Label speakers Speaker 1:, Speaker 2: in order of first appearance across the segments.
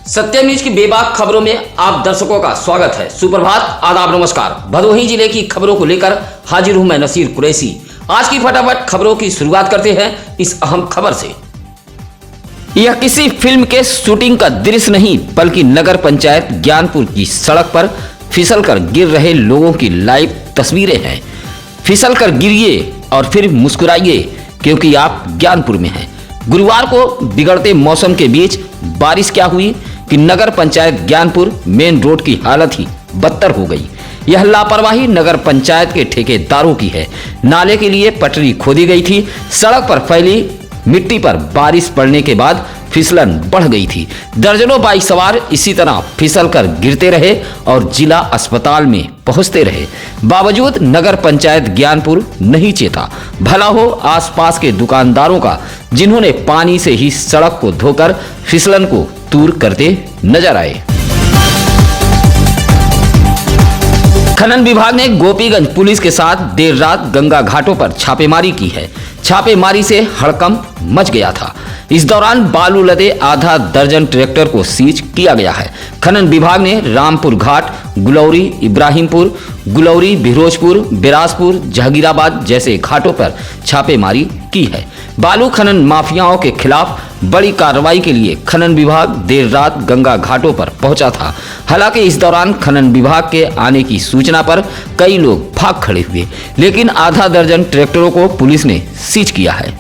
Speaker 1: सत्यम news की बेबाक खबरों में आप दर्शकों का स्वागत है। सुप्रभात, आदाब, नमस्कार। भदोही जिले की खबरों को लेकर हाजिर हूं मैं नसीर कुरैशी। आज की फटाफट खबरों की शुरुआत करते हैं इस अहम खबर से। यह किसी फिल्म के शूटिंग का दृश्य नहीं बल्कि नगर पंचायत ज्ञानपुर की सड़क पर फिसलकर गिर रहे लोगों की लाइव तस्वीरें हैं। फिसलकर गिरिए और फिर मुस्कुराइए क्योंकि आप ज्ञानपुर में हैं। गुरुवार को बिगड़ते मौसम के बीच बारिश क्या हुई कि नगर पंचायत ज्ञानपुर मेन रोड की हालत ही बदतर हो गई। यह लापरवाही नगर पंचायत के ठेकेदारों की है। नाले के लिए पटरी खोदी गई थी। सड़क पर फैली मिट्टी पर बारिश पड़ने के बाद फिसलन बढ़ गई थी। दर्जनों बाइक सवार इसी तरह फिसलकर गिरते रहे और जिला अस्पताल में पहुंचते रहे। बावजूद नगर पंचायत ज्ञानपुर नहीं चेता। भला हो आसपास के दुकानदारों का, जिन्होंने पानी से ही सड़क को धोकर फिसलन को दूर करते नजर आए। खनन विभाग ने गोपीगंज पुलिस के साथ देर रात गंगा घाटों पर छापेमारी की है। छापेमारी से हड़कंप मच गया था। इस दौरान बालू लदे आधा दर्जन ट्रैक्टर को सीज किया गया है। खनन विभाग ने रामपुर घाट, गुलौरी, इब्राहिमपुर, गुलौरी, बिरोजपुर, बिरासपुर, जहांगीराबाद जैसे घाटों पर छापेमारी की है। बालू खनन माफियाओं के खिलाफ बड़ी कार्रवाई के लिए खनन विभाग देर रात गंगा घाटों पर पहुंचा था। हालांकि इस दौरान खनन विभाग के आने की सूचना पर कई लोग भाग खड़े हुए, लेकिन आधा दर्जन ट्रैक्टरों को पुलिस ने सीज किया है।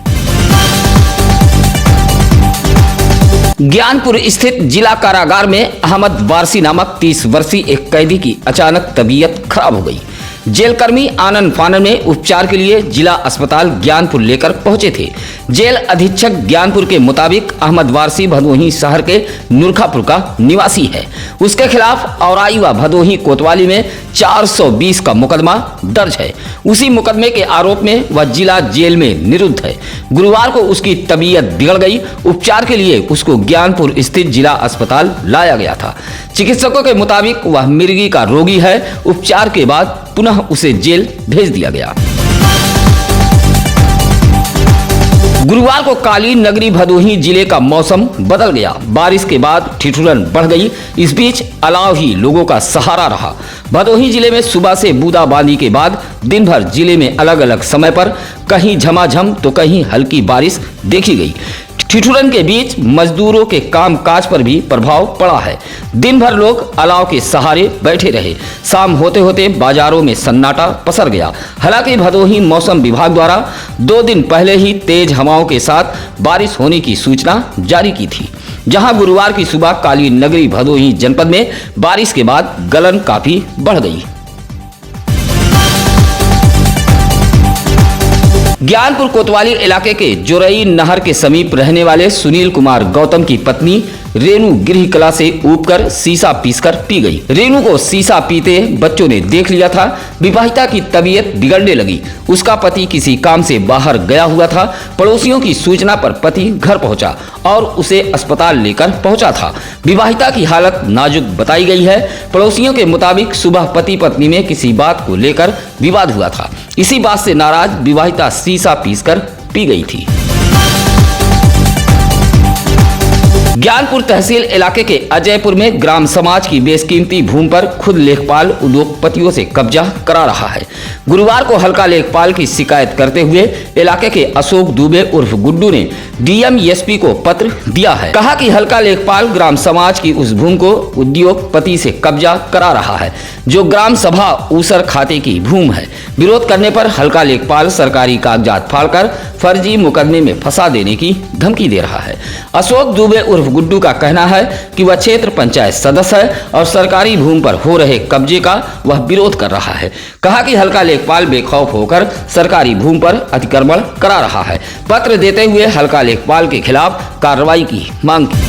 Speaker 1: ज्ञानपुर स्थित जिला कारागार में अहमद वारसी नामक 30 वर्षीय एक कैदी की अचानक तबीयत खराब हो गई। जेलकर्मी आनंद फानन में उपचार के लिए जिला अस्पताल ज्ञानपुर लेकर पहुंचे थे। जेल अधीक्षक ज्ञानपुर के मुताबिक अहमद वारसी भदोही शहर के नुरखापुर का निवासी है। उसके खिलाफ औराई व भदोही कोतवाली में 420 का मुकदमा दर्ज है। उसी मुकदमे के आरोप में वह जिला जेल में निरुद्ध है। गुरुवार को उसकी तबीयत बिगड़ गई। उपचार के लिए उसको ज्ञानपुर स्थित जिला अस्पताल लाया गया था। चिकित्सकों के मुताबिक वह मिर्गी का रोगी है। उपचार के बाद पुनः उसे जेल भेज दिया गया। गुरुवार को काली नगरी भदोही जिले का मौसम बदल गया। बारिश के बाद ठिठुरन बढ़ गई। इस बीच अलाव ही लोगों का सहारा रहा। भदोही जिले में सुबह से बूंदाबांदी के बाद दिन भर जिले में अलग अलग समय पर कहीं झमाझम तो कहीं हल्की बारिश देखी गई। ठिठुरन के बीच मजदूरों के कामकाज पर भी प्रभाव पड़ा है। दिन भर लोग अलाव के सहारे बैठे रहे। शाम होते होते बाजारों में सन्नाटा पसर गया। हालांकि भदोही मौसम विभाग द्वारा 2 दिन पहले ही तेज हवाओं के साथ बारिश होने की सूचना जारी की थी। जहां गुरुवार की सुबह काली नगरी भदोही जनपद में बारिश के बाद गलन काफी बढ़ गई। ज्ञानपुर कोतवाली इलाके के जोरई नहर के समीप रहने वाले सुनील कुमार गौतम की पत्नी रेनू गृह कला से ऊबकर सीसा पीसकर पी गई। रेनू को सीसा पीते बच्चों ने देख लिया था। विवाहिता की तबीयत बिगड़ने लगी। उसका पति किसी काम से बाहर गया हुआ था। पड़ोसियों की सूचना पर पति घर पहुंचा और उसे अस्पताल लेकर पहुंचा था। विवाहिता की हालत नाजुक बताई गई है। पड़ोसियों के मुताबिक सुबह पति पत्नी में किसी बात को लेकर विवाद हुआ था। इसी बात से नाराज विवाहिता सीसा पीसकर पी गई थी। ज्ञानपुर तहसील इलाके के अजयपुर में ग्राम समाज की बेशकीमती भूमि पर खुद लेखपाल उद्योगपतियों से कब्जा करा रहा है। गुरुवार को हल्का लेखपाल की शिकायत करते हुए इलाके के अशोक दुबे उर्फ गुड्डू ने डीएम एसपी को पत्र दिया है। कहा कि हल्का लेखपाल ग्राम समाज की उस भूमि को उद्योगपति से कब्जा करा रहा है जो ग्राम सभा ऊसर खाते की भूमि है। विरोध करने पर हल्का लेखपाल सरकारी कागजात फाड़कर फर्जी मुकदमे में फंसा देने की धमकी दे रहा है। अशोक दुबे उर्फ गुड्डू का कहना है कि वह क्षेत्र पंचायत सदस्य है और सरकारी भूमि पर हो रहे कब्जे का वह विरोध कर रहा है। कहा कि हल्का लेखपाल बेखौफ होकर सरकारी भूमि पर अतिक्रमण करा रहा है। पत्र देते हुए हल्का लेखपाल के खिलाफ कार्रवाई की मांग की।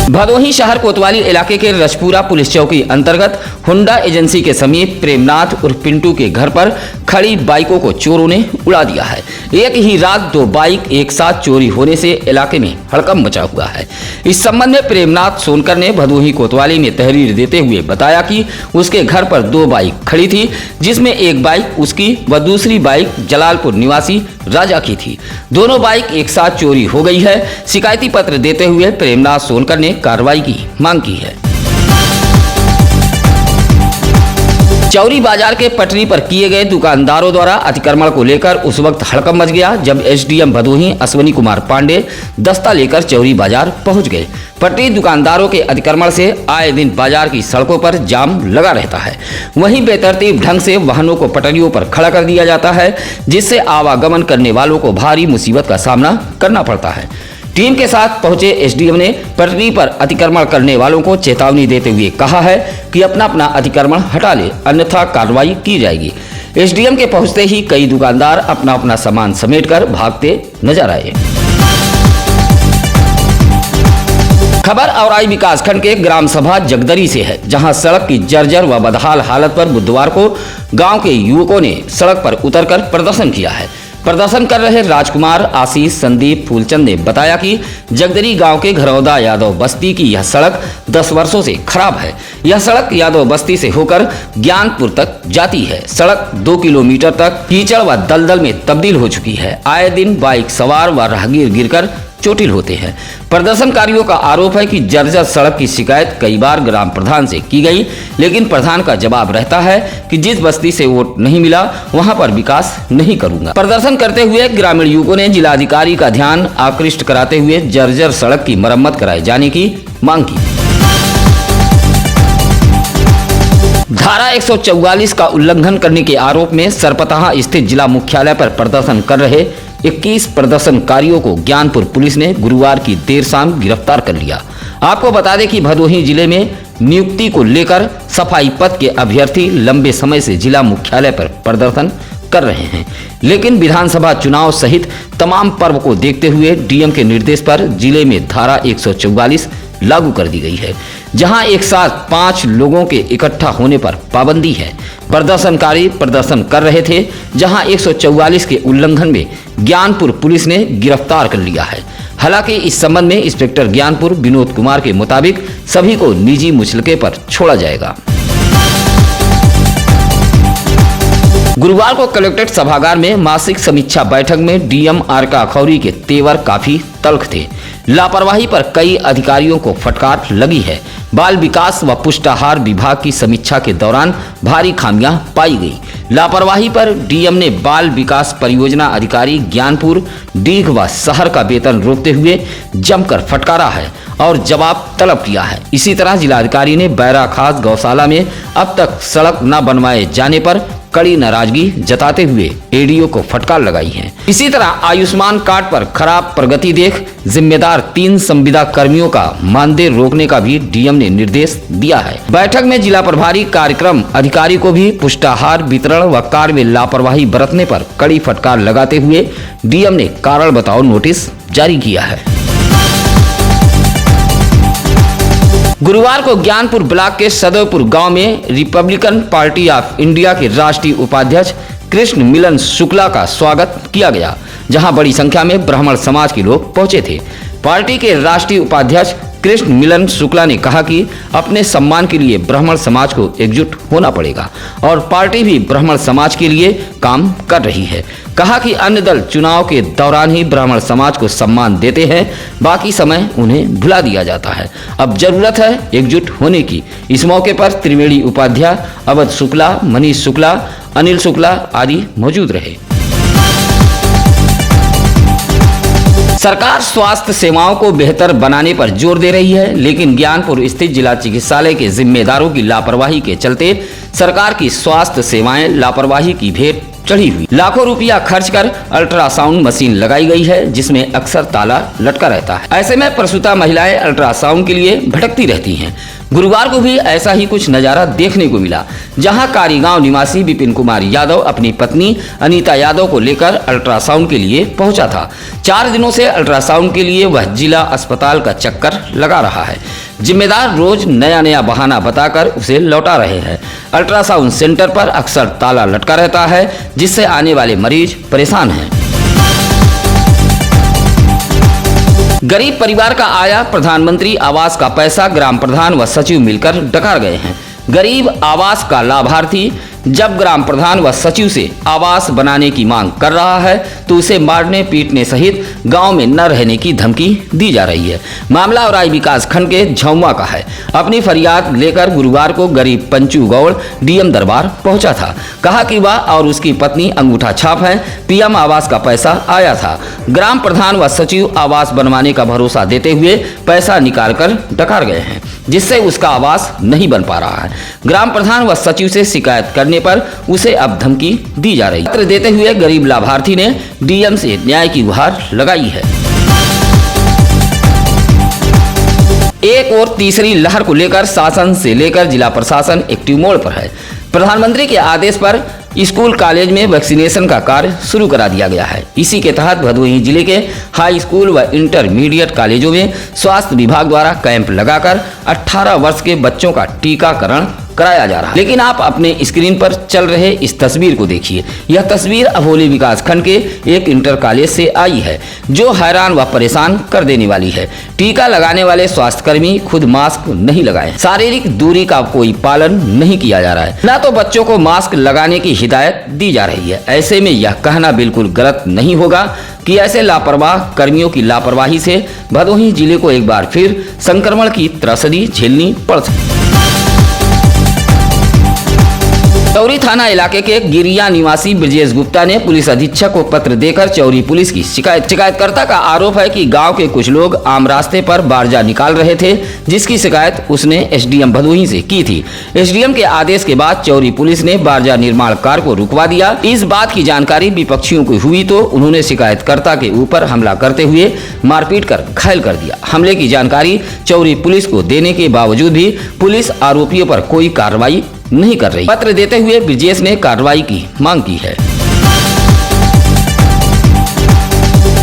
Speaker 1: भदोही शहर कोतवाली इलाके के रजपुरा पुलिस चौकी अंतर्गत हुंडा एजेंसी के समीप प्रेमनाथ उर्फ पिंटू के घर पर खड़ी बाइकों को चोरों ने उड़ा दिया है। एक ही रात 2 बाइक एक साथ चोरी होने से इलाके में हड़कंप मचा हुआ है। इस संबंध में प्रेमनाथ सोनकर ने भदोही कोतवाली में तहरीर देते हुए बताया कि उसके घर पर 2 बाइक खड़ी थी, जिसमें एक बाइक उसकी व दूसरी बाइक जलालपुर निवासी राजा की थी। दोनों बाइक एक साथ चोरी हो गई है। शिकायती पत्र देते हुए प्रेमनाथ सोनकर ने कार्रवाई की मांग की है। चौरी बाजार के पटरी पर किए गए दुकानदारों द्वारा अतिक्रमण को लेकर उस वक्त हड़कंप मच गया जब एसडीएम भदोही अश्वनी कुमार पांडे दस्ता लेकर चौरी बाजार पहुंच गए। पटरी दुकानदारों के अतिक्रमण से आए दिन बाजार की सड़कों पर जाम लगा रहता है। वहीं बेतरतीब ढंग से वाहनों को पटरियों पर खड़ा कर दिया जाता है, जिससे आवागमन करने वालों को भारी मुसीबत का सामना करना पड़ता है। टीम के साथ पहुंचे एसडीएम ने पटरी पर अतिक्रमण करने वालों को चेतावनी देते हुए कहा है कि अपना अपना अतिक्रमण हटा ले, अन्यथा कार्रवाई की जाएगी। एसडीएम के पहुंचते ही कई दुकानदार अपना अपना सामान समेटकर भागते नजर आए। खबर औराई विकासखंड के ग्राम सभा जगदरी से है, जहां सड़क की जर्जर व बदहाल हालत पर बुधवार को गांव के युवकों ने सड़क पर उतरकर प्रदर्शन किया है। प्रदर्शन कर रहे राजकुमार, आशीष, संदीप, फूलचंद ने बताया कि जगदरी गांव के घरौदा यादव बस्ती की यह सड़क 10 वर्षों से खराब है। यह सड़क यादव बस्ती से होकर ज्ञानपुर तक जाती है। सड़क 2 किलोमीटर तक कीचड़ व दलदल में तब्दील हो चुकी है। आए दिन बाइक सवार व राहगीर गिरकर चोटिल होते हैं। प्रदर्शनकारियों का आरोप है कि जर्जर सड़क की शिकायत कई बार ग्राम प्रधान से की गई, लेकिन प्रधान का जवाब रहता है कि जिस बस्ती से वोट नहीं मिला वहां पर विकास नहीं करूंगा। प्रदर्शन करते हुए ग्रामीण युवकों ने जिलाधिकारी का ध्यान आकृष्ट कराते हुए जर्जर सड़क की मरम्मत कराए जाने की मांग की। धारा 144 का उल्लंघन करने के आरोप में सरपतहा स्थित जिला मुख्यालय पर प्रदर्शन कर रहे 21 प्रदर्शनकारियों को ज्ञानपुर पुलिस ने गुरुवार की देर शाम गिरफ्तार कर लिया। आपको बता दें कि भदोही जिले में नियुक्ति को लेकर सफाई पद के अभ्यर्थी लंबे समय से जिला मुख्यालय पर प्रदर्शन कर रहे हैं, लेकिन विधानसभा चुनाव सहित तमाम पर्व को देखते हुए डीएम के निर्देश पर जिले में धारा 144 लागू कर दी गई है, जहां एक साथ 5 लोगों के इकट्ठा होने पर पाबंदी है। प्रदर्शनकारी प्रदर्शन कर रहे थे, जहां 144 के उल्लंघन में ज्ञानपुर पुलिस ने गिरफ्तार कर लिया है। हालांकि इस संबंध में इंस्पेक्टर ज्ञानपुर विनोद कुमार के मुताबिक सभी को निजी मुचलके पर छोड़ा जाएगा। गुरुवार को कलेक्ट्रेट सभागार में मासिक समीक्षा बैठक में डीएम आरका खौरी के तेवर काफी तल्ख थे। लापरवाही पर कई अधिकारियों को फटकार लगी है। बाल विकास व पुष्टाहार विभाग की समीक्षा के दौरान भारी खामियां पाई गई। लापरवाही पर डीएम ने बाल विकास परियोजना अधिकारी ज्ञानपुर, डीग व शहर का वेतन रोकते हुए जमकर फटकारा है और जवाब तलब किया है। इसी तरह जिलाधिकारी ने बैरा खास गौशाला में अब तक सड़क न बनवाए जाने पर कड़ी नाराजगी जताते हुए एडीओ को फटकार लगाई है। इसी तरह आयुष्मान कार्ड पर खराब प्रगति देख जिम्मेदार 3 संविदा कर्मियों का मानदेय रोकने का भी डीएम ने निर्देश दिया है। बैठक में जिला प्रभारी कार्यक्रम अधिकारी को भी पुष्टाहार वितरण व कार्य में लापरवाही बरतने पर कड़ी फटकार लगाते हुए डीएम ने कारण बताओ नोटिस जारी किया है। गुरुवार को ज्ञानपुर ब्लॉक के सदरपुर गांव में रिपब्लिकन पार्टी ऑफ इंडिया के राष्ट्रीय उपाध्यक्ष कृष्ण मिलन शुक्ला का स्वागत किया गया, जहां बड़ी संख्या में ब्राह्मण समाज के लोग पहुंचे थे। पार्टी के राष्ट्रीय उपाध्यक्ष कृष्ण मिलन शुक्ला ने कहा कि अपने सम्मान के लिए ब्राह्मण समाज को एकजुट होना पड़ेगा और पार्टी भी ब्राह्मण समाज के लिए काम कर रही है। कहा कि अन्य दल चुनाव के दौरान ही ब्राह्मण समाज को सम्मान देते हैं, बाकी समय उन्हें भुला दिया जाता है। अब जरूरत है एकजुट होने की। इस मौके पर त्रिवेणी उपाध्याय, अवध शुक्ला, मनीष शुक्ला, अनिल शुक्ला आदि मौजूद रहे। सरकार स्वास्थ्य सेवाओं को बेहतर बनाने पर जोर दे रही है, लेकिन ज्ञानपुर स्थित जिला चिकित्सालय के जिम्मेदारों की लापरवाही के चलते सरकार की स्वास्थ्य सेवाएं लापरवाही की भेंट चढ़ी हुई। लाखों रुपया खर्च कर अल्ट्रासाउंड मशीन लगाई गई है, जिसमें अक्सर ताला लटका रहता है। ऐसे में प्रसूता महिलाएं अल्ट्रासाउंड के लिए भटकती रहती हैं। गुरुवार को भी ऐसा ही कुछ नजारा देखने को मिला, जहां कारीगांव निवासी विपिन कुमार यादव अपनी पत्नी अनीता यादव को लेकर अल्ट्रासाउंड के लिए पहुंचा था। 4 दिनों से अल्ट्रासाउंड के लिए वह जिला अस्पताल का चक्कर लगा रहा है। जिम्मेदार रोज नया नया बहाना बताकर उसे लौटा रहे हैं। अल्ट्रासाउंड सेंटर पर अक्सर ताला लटका रहता है, जिससे आने वाले मरीज परेशान हैं। गरीब परिवार का आया प्रधानमंत्री आवास का पैसा ग्राम प्रधान व सचिव मिलकर डकार गए हैं। गरीब आवास का लाभार्थी जब ग्राम प्रधान व सचिव से आवास बनाने की मांग कर रहा है तो उसे मारने पीटने सहित गांव में न रहने की धमकी दी जा रही है। मामला औराई विकास खंड के झौवा का है। अपनी फरियाद लेकर गुरुवार को गरीब पंचू गौड़ डीएम दरबार पहुंचा था। कहा कि वह और उसकी पत्नी अंगूठा छाप हैं। पीएम आवास का पैसा आया था। ग्राम प्रधान व सचिव आवास बनवाने का भरोसा देते हुए पैसा निकाल कर डकार गए हैं, जिससे उसका आवास नहीं बन पा रहा है। ग्राम प्रधान व सचिव से शिकायत करने पर उसे अब धमकी दी जा रही है। पत्र देते हुए गरीब लाभार्थी ने डीएम से न्याय की गुहार लगाई है। एक और तीसरी लहर को लेकर शासन से लेकर जिला प्रशासन एक्टिव मोड पर है। प्रधानमंत्री के आदेश पर स्कूल कॉलेज में वैक्सीनेशन का कार्य शुरू करा दिया गया है। इसी के तहत भदोही जिले के हाई स्कूल व इंटरमीडिएट कॉलेजों में स्वास्थ्य विभाग द्वारा कैंप लगाकर 18 वर्ष के बच्चों का टीकाकरण कराया जा रहा है। लेकिन आप अपने स्क्रीन पर चल रहे इस तस्वीर को देखिए। यह तस्वीर अभोली विकास खंड के एक इंटर कॉलेज से आई है, जो हैरान व परेशान कर देने वाली है। टीका लगाने वाले स्वास्थ्यकर्मी खुद मास्क नहीं लगाए, शारीरिक दूरी का कोई पालन नहीं किया जा रहा है, न तो बच्चों को मास्क लगाने की हिदायत दी जा रही है। ऐसे में यह कहना बिल्कुल गलत नहीं होगा कि ऐसे लापरवाह कर्मियों की लापरवाही से भदोही जिले को एक बार फिर संक्रमण की त्रसदी झेलनी पड़ सकती है। चौरी थाना इलाके के गिरिया निवासी ब्रजेश गुप्ता ने पुलिस अधीक्षक को पत्र देकर चौरी पुलिस की शिकायतकर्ता का आरोप है कि गांव के कुछ लोग आम रास्ते पर बारजा निकाल रहे थे, जिसकी शिकायत उसने एसडीएम भदोही से की थी। एसडीएम के आदेश के बाद चौरी पुलिस ने बारजा निर्माण कार्य को रुकवा दिया। इस बात की जानकारी विपक्षियों को हुई तो उन्होंने शिकायतकर्ता के ऊपर हमला करते हुए मारपीट कर घायल कर दिया। हमले की जानकारी चौरी पुलिस को देने के बावजूद भी पुलिस आरोपियों पर कोई कार्रवाई नहीं कर रही। पत्र देते हुए ब्रजेश ने कार्रवाई की मांग की है।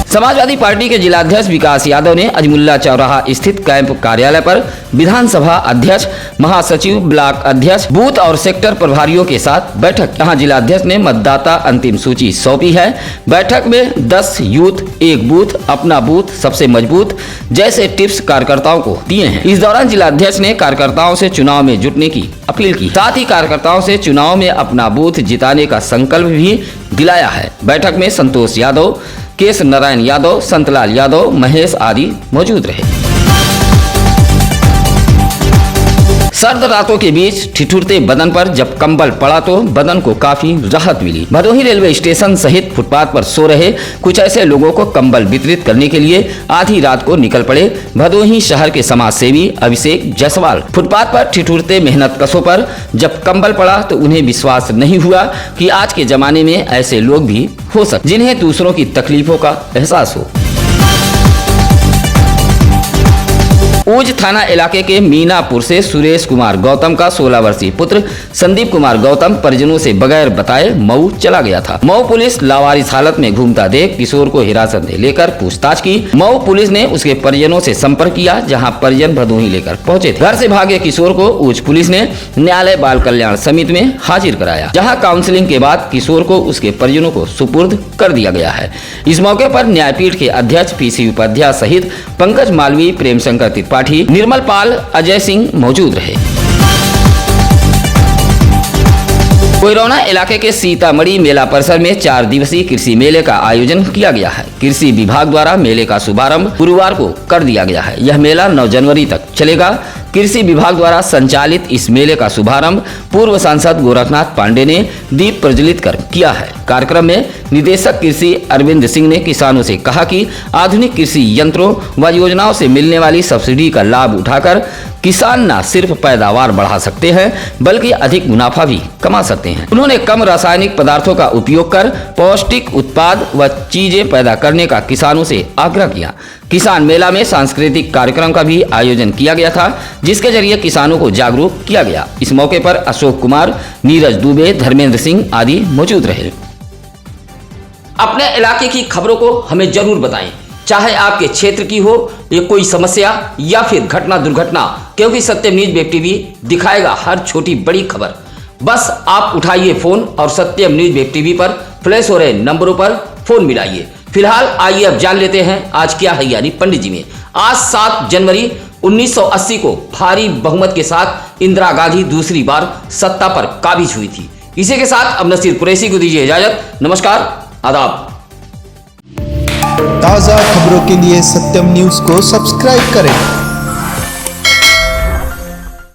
Speaker 1: समाजवादी पार्टी के जिलाध्यक्ष विकास यादव ने अजमुल्ला चौराहा स्थित कैंप कार्यालय पर विधानसभा अध्यक्ष, महासचिव, ब्लॉक अध्यक्ष, बूथ और सेक्टर प्रभारियों के साथ बैठक। यहाँ जिलाध्यक्ष ने मतदाता अंतिम सूची सौंपी है। बैठक में 10 यूथ, 1 बूथ, अपना बूथ सबसे मजबूत जैसे टिप्स कार्यकर्ताओं को दिए हैं। इस दौरान जिलाध्यक्ष ने कार्यकर्ताओं से चुनाव में जुटने की अपील की, साथ ही कार्यकर्ताओं से चुनाव में अपना बूथ जिताने का संकल्प भी दिलाया है। बैठक में संतोष यादव, केश नारायण यादव, संतलाल यादव, महेश आदि मौजूद रहे। सर्द रातों के बीच ठिठुरते बदन पर जब कंबल पड़ा तो बदन को काफी राहत मिली। भदोही रेलवे स्टेशन सहित फुटपाथ पर सो रहे कुछ ऐसे लोगों को कंबल वितरित करने के लिए आधी रात को निकल पड़े भदोही शहर के समाज सेवी अभिषेक जायसवाल। फुटपाथ पर ठिठुरते मेहनत कशों पर जब कंबल पड़ा तो उन्हें विश्वास नहीं हुआ कि आज के जमाने में ऐसे लोग भी हो सकते जिन्हें दूसरों की तकलीफों का एहसास हो। ऊज थाना इलाके के मीनापुर से सुरेश कुमार गौतम का 16 वर्षीय पुत्र संदीप कुमार गौतम परिजनों से बगैर बताए मऊ चला गया था। मऊ पुलिस लावारिस हालत में घूमता देख किशोर को हिरासत में लेकर पूछताछ की। मऊ पुलिस ने उसके परिजनों से संपर्क किया, जहां परिजन भदोही लेकर पहुंचे थे। घर से भागे किशोर को ऊज पुलिस ने न्यायालय बाल कल्याण समिति में हाजिर कराया, जहाँ काउंसलिंग के बाद किशोर को उसके परिजनों को सुपुर्द कर दिया गया है। इस मौके पर न्यायपीठ के अध्यक्ष पीसी उपाध्याय सहित पंकज मालवीय, प्रेम शंकर त्रिपाठी, निर्मल पाल, अजय सिंह मौजूद रहे। कोइरौना इलाके के सीतामढ़ी मेला परिसर में 4 दिवसीय कृषि मेले का आयोजन किया गया है। कृषि विभाग द्वारा मेले का शुभारंभ गुरुवार को कर दिया गया है। यह मेला 9 जनवरी तक चलेगा। कृषि विभाग द्वारा संचालित इस मेले का शुभारंभ पूर्व सांसद गोरखनाथ पांडे ने दीप प्रज्वलित कर किया है। कार्यक्रम में निदेशक कृषि अरविंद सिंह ने किसानों से कहा कि आधुनिक कृषि यंत्रों व योजनाओं से मिलने वाली सब्सिडी का लाभ उठाकर किसान न सिर्फ पैदावार बढ़ा सकते हैं बल्कि अधिक मुनाफा भी कमा सकते हैं। उन्होंने कम रासायनिक पदार्थों का उपयोग कर पौष्टिक उत्पाद व चीजें पैदा करने का किसानों से आग्रह किया। किसान मेला में सांस्कृतिक कार्यक्रम का भी आयोजन किया गया था, जिसके जरिए किसानों को जागरूक किया गया। इस मौके पर अशोक कुमार, नीरज दुबे, धर्मेंद्र सिंह आदि मौजूद रहे। अपने इलाके की खबरों को हमें जरूर बताएं, चाहे आपके क्षेत्र की हो या कोई समस्या या फिर घटना दुर्घटना क्योंकि सत्यम न्यूज वेब टीवी दिखाएगा हर छोटी बड़ी खबर। बस आप उठाइए फोन और सत्यम न्यूज वेब टीवी पर फ्लैश हो रहे नंबरों पर फोन मिलाइए। फिलहाल आइए अब जान लेते हैं आज क्या है यानी पंडित जी में। आज 7 जनवरी 1980 को भारी बहुमत के साथ इंदिरा गांधी दूसरी बार सत्ता पर काबिज हुई थी। इसी के साथ अब नसीर कुरैशी को दीजिए इजाजत। नमस्कार, आदाब।
Speaker 2: ताज़ा खबरों के लिए सत्यम न्यूज़ को सब्सक्राइब करें।